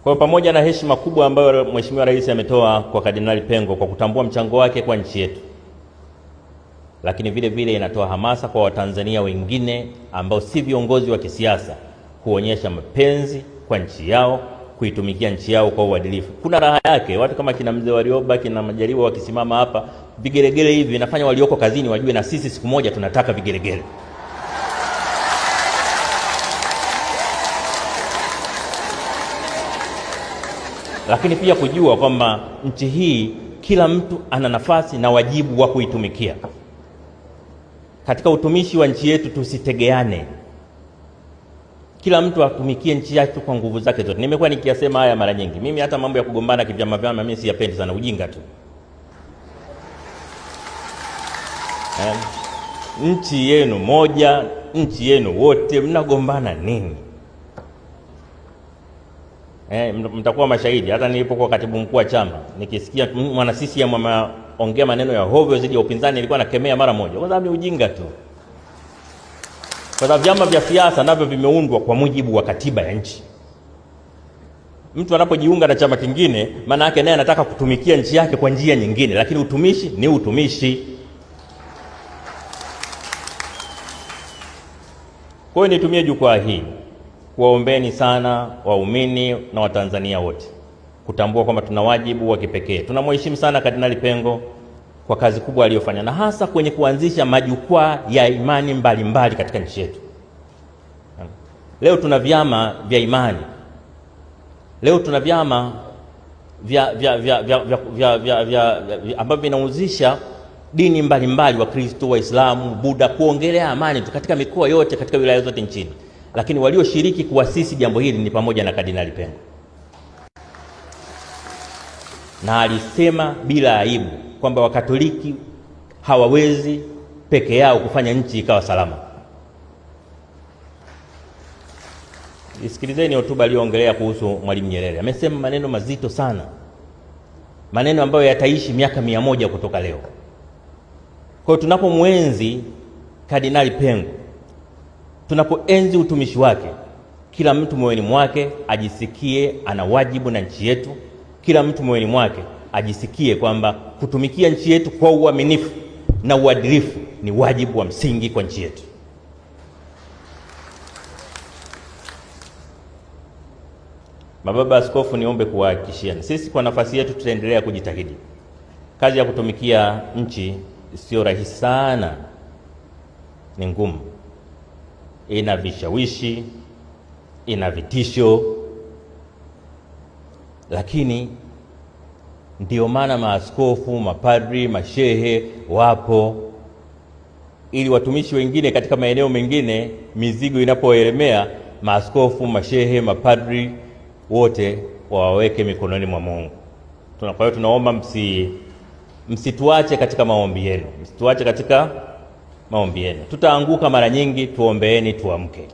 Kwa pamoja na heshima kubwa ambayo Mheshimiwa Rais ametoa kwa Kardinali Pengo kwa kutambua mchango wake kwa nchi yetu, lakini vile vile inatoa hamasa kwa Watanzania wengine ambao si viongozi wa kisiasa kuonyesha mapenzi kwa nchi yao, kuitumikia nchi yao kwa uadilifu. Kuna raha yake watu kama kina Mzee Warioba, kina Majaliwa wakisimama hapa, vigelegele hivi vinafanya walioko kazini wajue na sisi siku moja tunataka vigelegele. Lakini pia kujua kwamba nchi hii kila mtu ana nafasi na wajibu wa kuitumikia. Katika utumishi wa nchi yetu tusitegeane. Kila mtu atumikie nchi yake kwa nguvu zake zote. Nimekuwa nikiyasema haya mara nyingi. Mimi hata mambo ya kugombana kivyama vyama mimi siyapendi sana, ujinga tu. Nchi yenu moja, nchi yenu wote, mnagombana nini? Mtakuwa mashahidi. Hata nilipokuwa katibu mkuu wa chama, nikisikia mwana CCM ameongea maneno ya hovyo zidi ya upinzani, nilikuwa nakemea mara moja, kwa sababu ni ujinga tu. Kwa sababu vyama vya siasa navyo vimeundwa kwa mujibu wa katiba ya nchi. Mtu anapojiunga na chama kingine, maana yake naye anataka kutumikia nchi yake kwa njia nyingine, lakini utumishi ni utumishi. Kwa hiyo nitumie jukwaa hii kuwaombeni sana waumini na Watanzania wote kutambua kwamba tuna wajibu wa kipekee. Tunamheshimu sana Kardinali Pengo kwa kazi kubwa aliyofanya, na hasa kwenye kuanzisha majukwaa ya imani mbalimbali katika nchi yetu. Leo tuna vyama vya imani. Leo tuna vyama ambavyo vinahusisha dini mbalimbali, Wakristo, Waislamu, Buddha, kuongelea amani katika mikoa yote, katika wilaya zote nchini. Lakini walioshiriki kuasisi jambo hili ni pamoja na Kardinali Pengo. Na alisema bila aibu kwamba Wakatoliki hawawezi peke yao kufanya nchi ikawa salama. Isikilizeni hotuba aliyoongelea kuhusu Mwalimu Nyerere. Amesema maneno mazito sana, maneno ambayo yataishi miaka 100 kutoka leo. Kwa hiyo tunapomwenzi Kardinali Pengo, tunapoenzi utumishi wake, kila mtu moyoni mwake ajisikie ana wajibu na nchi yetu. Kila mtu moyoni mwake ajisikie kwamba kutumikia nchi yetu kwa uaminifu na uadilifu ni wajibu wa msingi kwa nchi yetu. Mababa Askofu, niombe kuwahakikishia sisi kwa nafasi yetu tutaendelea kujitahidi. Kazi ya kutumikia nchi sio rahisi sana, ni ngumu. Ina vishawishi, ina vitisho, lakini ndio maana maaskofu, mapadri, mashehe wapo ili watumishi wengine katika maeneo mengine mizigo inapoelemea, maaskofu, mashehe, mapadri wote waweke mikononi mwa Mungu. Kwa hiyo tunaomba msituache katika maombi yenu. Msituache katika maombi yenu. Tutaanguka mara nyingi, tuombeeni tuamke.